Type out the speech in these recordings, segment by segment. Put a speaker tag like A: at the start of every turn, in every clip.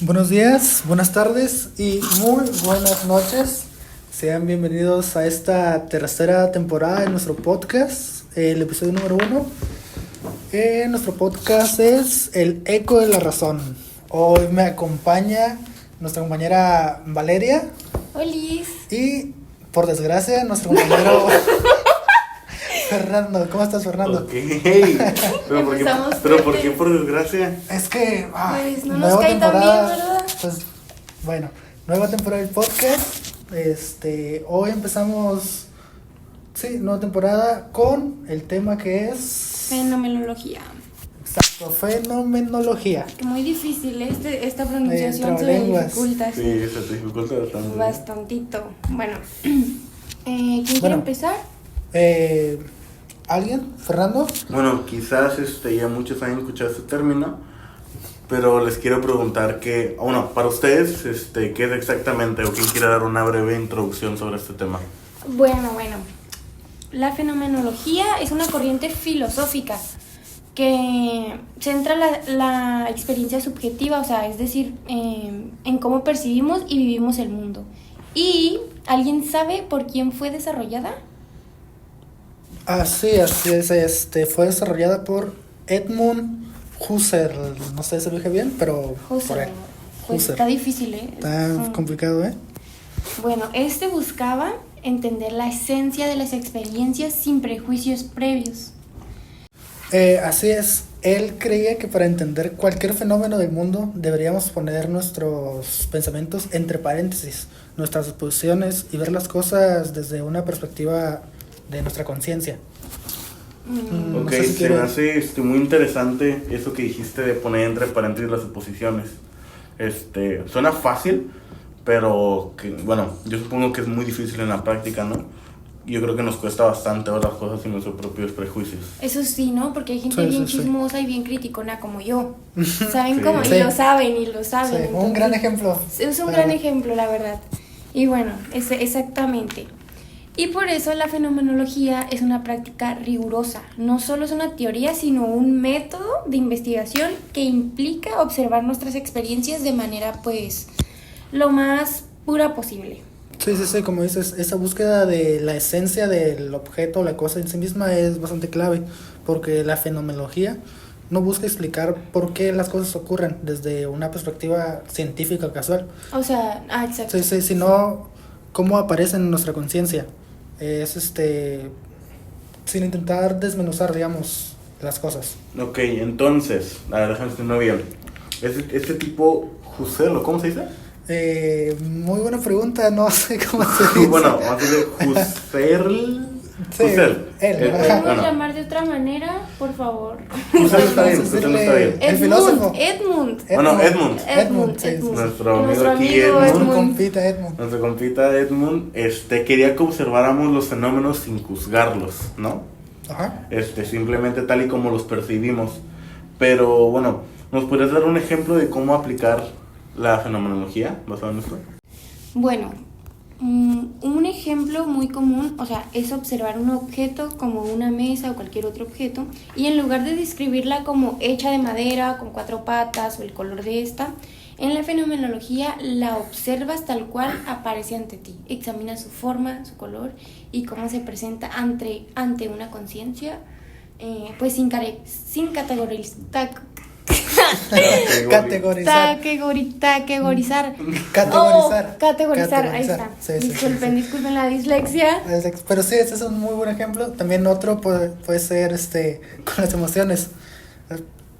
A: Buenos días, buenas tardes y muy buenas noches. Sean bienvenidos a esta tercera temporada de nuestro podcast, el episodio número 1. Nuestro podcast es El Eco de la Razón. Hoy me acompaña nuestra compañera Valeria
B: Olis.
A: y, por desgracia, nuestro compañero Fernando. ¿Cómo estás, Fernando?
C: Ok, pero ¿por qué por desgracia?
A: Es que
B: Pues no nos
A: nueva
B: cae tan bien,
A: temporada,
B: ¿verdad?
A: pues bueno, nueva temporada del podcast. Hoy empezamos, nueva temporada con el tema que es
B: Fenomenología.
A: exacto, fenomenología.
B: Que muy difícil, esta pronunciación se me
A: trabalenguas.
B: dificulta.
C: Sí, se te dificulta bastante.
B: Bastantito. Bueno, ¿quién quiere
A: Bueno.
B: empezar?
A: ¿Alguien? ¿Fernando?
C: Bueno, quizás ya muchos han escuchado este término, pero les quiero preguntar para ustedes, ¿qué es exactamente o quién quiere dar una breve introducción sobre este tema?
B: Bueno. La fenomenología es una corriente filosófica que centra la experiencia subjetiva, o sea, es decir, en cómo percibimos y vivimos el mundo. ¿Y alguien sabe por quién fue desarrollada?
A: Así es, fue desarrollada por Edmund Husserl. No sé si lo dije bien, pero por
B: Husserl.
A: él.
B: Pues
A: Husserl.
B: está difícil, ¿eh?
A: Está complicado, ¿eh?
B: Bueno, buscaba entender la esencia de las experiencias sin prejuicios previos.
A: Así es, él creía que para entender cualquier fenómeno del mundo deberíamos poner nuestros pensamientos entre paréntesis, nuestras suposiciones y ver las cosas desde una perspectiva de nuestra conciencia. No
C: Ok,
A: sé si
C: se
A: quiere-
C: me hace muy interesante eso que dijiste de poner entre paréntesis las suposiciones. Suena fácil, pero yo supongo que es muy difícil en la práctica, ¿no? Yo creo que nos cuesta bastante ver las cosas sin nuestros propios prejuicios.
B: Eso sí, ¿no? Porque hay gente
A: Sí,
B: bien
A: sí, sí.
B: chismosa y bien criticona como yo. ¿Saben
C: Sí.
B: cómo?
A: Sí.
B: Y lo saben.
A: Sí,
B: Entonces,
A: un gran ejemplo.
B: Es un gran ejemplo, la verdad. Y bueno, exactamente. Y por eso la fenomenología es una práctica rigurosa. No solo es una teoría, sino un método de investigación que implica observar nuestras experiencias de manera, pues, lo más pura posible.
A: Sí, como dices, esa búsqueda de la esencia del objeto, la cosa en sí misma es bastante clave, porque la fenomenología no busca explicar por qué las cosas ocurren desde una perspectiva científica o casual,
B: O sea, exacto.
A: sino cómo aparecen en nuestra conciencia. Es sin intentar desmenuzar, digamos, las cosas.
C: Ok, entonces, a ver, déjame entender bien. Este tipo, Husserl, ¿o cómo se dice?
A: Muy buena pregunta, no sé cómo se dice.
C: Bueno, vamos a decir Husserl.
A: Sí,
C: Husserl.
A: él.
B: ¿Podemos
C: Bueno,
B: llamar de otra manera, por favor?
C: Husserl está bien,
A: Vamos a
C: Husserl está bien.
A: El filósofo.
B: Edmund.
C: Bueno, Edmund.
A: Edmund, sí.
C: Nuestro amigo
B: Nuestro
C: aquí,
B: amigo
C: Edmund.
A: Su compita Edmund.
C: Nuestro compita Edmund, quería que observáramos los fenómenos sin juzgarlos, ¿no?
A: Ajá.
C: Simplemente tal y como los percibimos. Pero bueno, ¿nos podrías dar un ejemplo de cómo aplicar la fenomenología basada en esto?
B: Bueno, un ejemplo muy común, o sea, es observar un objeto como una mesa o cualquier otro objeto y en lugar de describirla como hecha de madera, con 4 patas o el color de esta, en la fenomenología la observas tal cual aparece ante ti. Examinas su forma, su color y cómo se presenta ante una conciencia, pues sin categorizar.
A: Categorizar.
B: Categorizar, ahí está.
A: Sí.
B: Disculpen la dislexia.
A: Pero sí, este es un muy buen ejemplo. También otro puede ser con las emociones.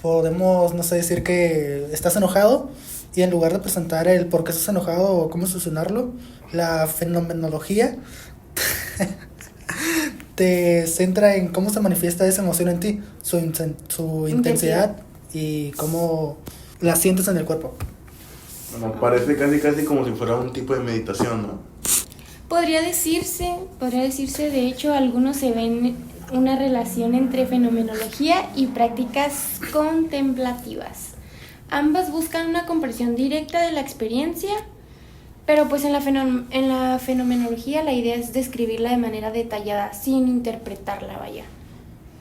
A: Podemos, no sé, decir que estás enojado y en lugar de presentar el por qué estás enojado o cómo solucionarlo, la fenomenología te centra en cómo se manifiesta esa emoción en ti, su intensidad y cómo la sientes en el cuerpo.
C: Bueno, parece casi como si fuera un tipo de meditación, ¿no?
B: Podría decirse, de hecho, algunos se ven una relación entre fenomenología y prácticas contemplativas. Ambas buscan una comprensión directa de la experiencia, pero pues en la fenomenología la idea es describirla de manera detallada, sin interpretarla, vaya.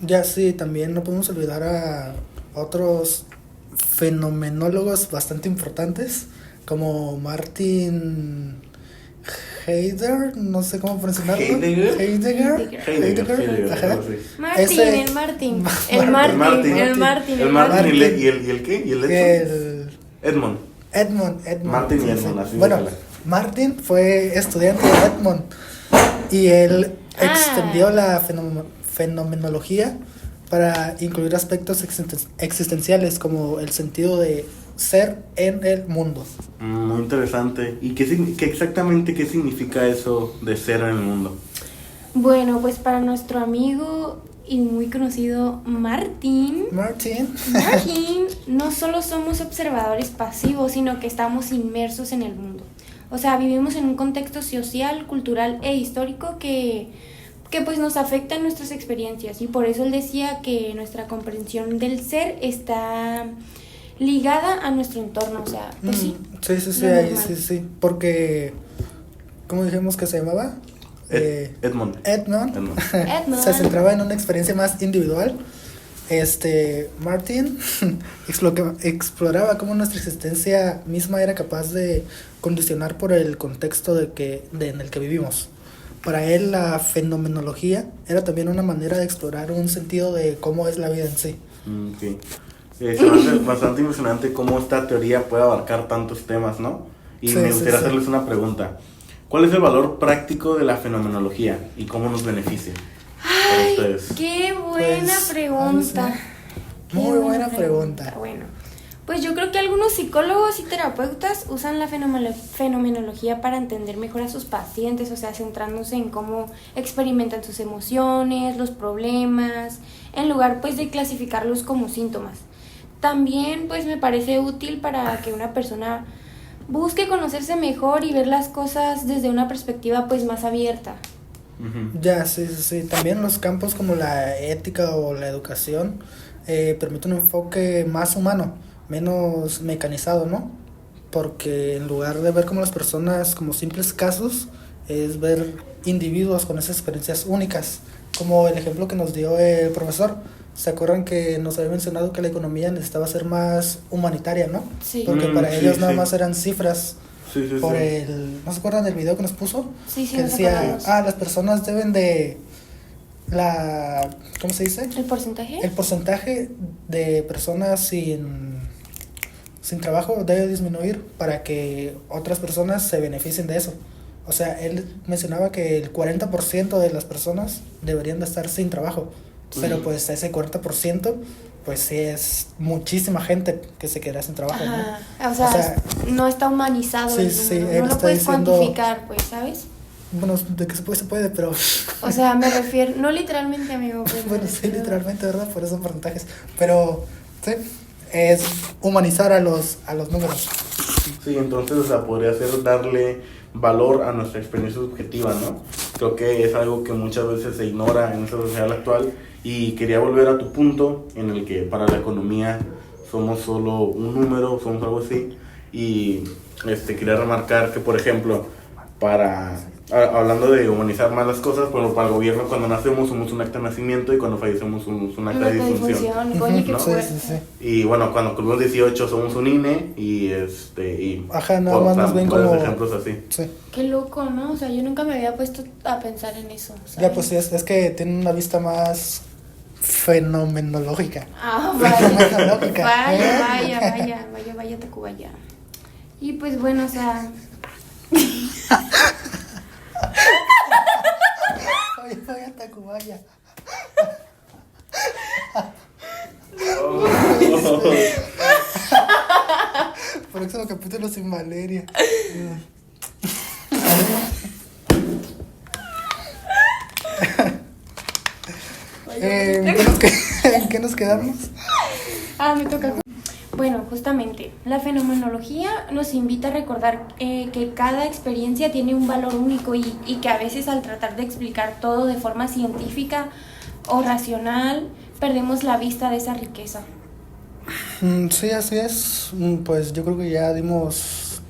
A: Ya sí, también no podemos olvidar a otros fenomenólogos bastante importantes, como Martin Heidegger, no sé cómo pronunciarlo.
C: Heidegger,
A: Ajá.
C: algo así.
B: Martín,
A: Ese-
B: el Martín.
A: Martín.
B: El Martín.
C: El Martin y el qué? ¿Y el Edmond?
A: Edmond.
C: Martin y
A: sí,
C: Edmond,
A: sí.
C: así
A: Bueno,
C: déjala.
A: Martin fue estudiante de Edmond y él extendió la fenomenología para incluir aspectos existenciales como el sentido de ser en el mundo.
C: Muy interesante. ¿Y qué exactamente qué significa eso de ser en el mundo?
B: Bueno, pues para nuestro amigo y muy conocido Martín, no solo somos observadores pasivos, sino que estamos inmersos en el mundo. O sea, vivimos en un contexto social, cultural e histórico que pues nos afecta en nuestras experiencias, y por eso él decía que nuestra comprensión del ser está ligada a nuestro entorno, o sea, pues sí.
A: Sí,
B: lo
A: ahí
B: normal.
A: sí, porque, ¿cómo dijimos que se llamaba?
C: Edmond.
A: Edmond.
B: Edmond.
A: Se centraba en una experiencia más individual. Martin exploraba cómo nuestra existencia misma era capaz de condicionar por el contexto en el que vivimos. Para él la fenomenología era también una manera de explorar un sentido de cómo es la vida en sí.
C: Okay. Se me hace bastante impresionante cómo esta teoría puede abarcar tantos temas, ¿no? Y
A: Sí,
C: me
A: sí,
C: gustaría
A: sí.
C: hacerles una pregunta. ¿Cuál es el valor práctico de la fenomenología y cómo nos beneficia? Para
B: Ay,
C: ustedes.
B: qué buena
A: Pues,
B: pregunta.
A: ay, sí.
B: Qué
A: Muy buena pregunta.
B: Bueno, pues yo creo que algunos psicólogos y terapeutas usan la fenomenología para entender mejor a sus pacientes, o sea, centrándose en cómo experimentan sus emociones, los problemas, en lugar pues de clasificarlos como síntomas. También pues me parece útil para que una persona busque conocerse mejor y ver las cosas desde una perspectiva pues más abierta.
C: Ujú.
A: Ya, sí. También los campos como la ética o la educación permiten un enfoque más humano, menos mecanizado, ¿no? Porque en lugar de ver como las personas como simples casos, es ver individuos con esas experiencias únicas, como el ejemplo que nos dio el profesor. ¿Se acuerdan que nos había mencionado que la economía necesitaba ser más humanitaria, ¿no?
B: Sí.
A: Porque para
C: Sí,
A: ellos nada
C: sí.
A: más eran cifras.
C: Sí.
A: ¿No se acuerdan del video que nos puso?
B: Sí,
A: Que
B: nos
A: decía,
B: acordamos.
A: las personas deben de ¿cómo se dice?
B: ¿El porcentaje?
A: El porcentaje de personas sin trabajo debe disminuir para que otras personas se beneficien de eso. O sea, él mencionaba que el 40% de las personas deberían de estar sin trabajo, pero pues ese 40% pues sí es muchísima gente que se queda sin trabajo, ¿no?
B: Ajá. O sea, no está humanizado
A: sí,
B: el
A: sí,
B: número,
A: él
B: no lo
A: está
B: puedes
A: diciendo-
B: cuantificar, pues, ¿sabes?
A: Bueno, de que se puede, pero
B: O sea, me refiero, no literalmente, amigo, pues, me
A: bueno, sí,
B: refiero-
A: literalmente, ¿verdad? Por esos porcentajes. Pero, sí, es humanizar a los números.
C: Sí, entonces, o sea, podría ser darle valor a nuestra experiencia subjetiva, ¿no? Creo que es algo que muchas veces se ignora en nuestra sociedad actual, y quería volver a tu punto en el que para la economía somos solo un número, somos algo así, y quería remarcar que, por ejemplo, hablando de humanizar más las cosas, pero para el gobierno cuando nacemos somos un acta de nacimiento y cuando fallecemos somos un acta de difunción.
B: Coño, qué
A: Ujú,
B: fuerte.
A: sí.
C: Y bueno, cuando cumplimos 18 somos un INE y
A: Ajá, nada más nos ven
C: varios
A: como-
C: ejemplos así.
A: Sí.
B: Qué loco, ¿no? O sea, yo nunca me había puesto a pensar en eso, ¿sabes?
A: Ya, pues sí, es que tienen una vista más fenomenológica.
B: Ah,
A: Fenomenológica.
B: vaya, Tacubaya. Y pues bueno, o sea,
A: Vaya, Tacubaya. Próximo capítulo sin Valeria. ¿En qué nos quedamos?
B: me toca. Bueno, justamente, la fenomenología nos invita a recordar que cada experiencia tiene un valor único y que a veces al tratar de explicar todo de forma científica o racional, perdemos la vista de esa riqueza.
A: Sí, así es. Pues yo creo que ya dimos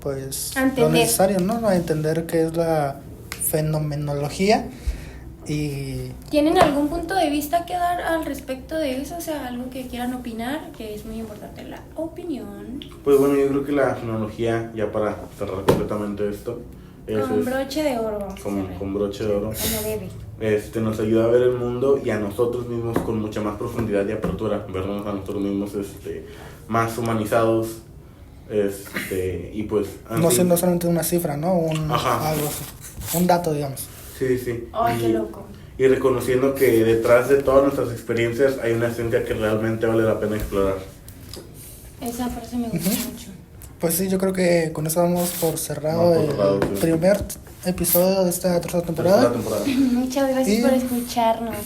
A: pues
B: A
A: lo
B: entender.
A: necesario, ¿no? A entender qué es la fenomenología. Y
B: ¿Tienen algún punto de vista que dar al respecto de eso? O sea, algo que quieran opinar, que es muy importante la opinión.
C: Pues bueno, yo creo que la tecnología, ya para cerrar completamente esto,
B: Con broche de oro, vamos a cerrar.
C: con broche de oro,
B: Como debe.
C: nos ayuda a ver el mundo y a nosotros mismos con mucha más profundidad y apertura, vernos a nosotros mismos más humanizados, y pues...
A: no
C: así.
A: siendo solamente una cifra, ¿no?
C: Ajá.
A: Algo así. Un dato, digamos.
C: Sí, sí.
B: Ay, qué loco.
C: Y reconociendo que detrás de todas nuestras experiencias hay una esencia que realmente vale la pena explorar.
B: Esa frase me gusta mucho.
A: Pues sí, yo creo que con eso vamos por cerrado
C: Vamos por cerrado,
A: el
C: sí.
A: primer episodio de esta tercera temporada.
C: Tercera temporada.
B: Muchas gracias
A: Y-
B: por escucharnos.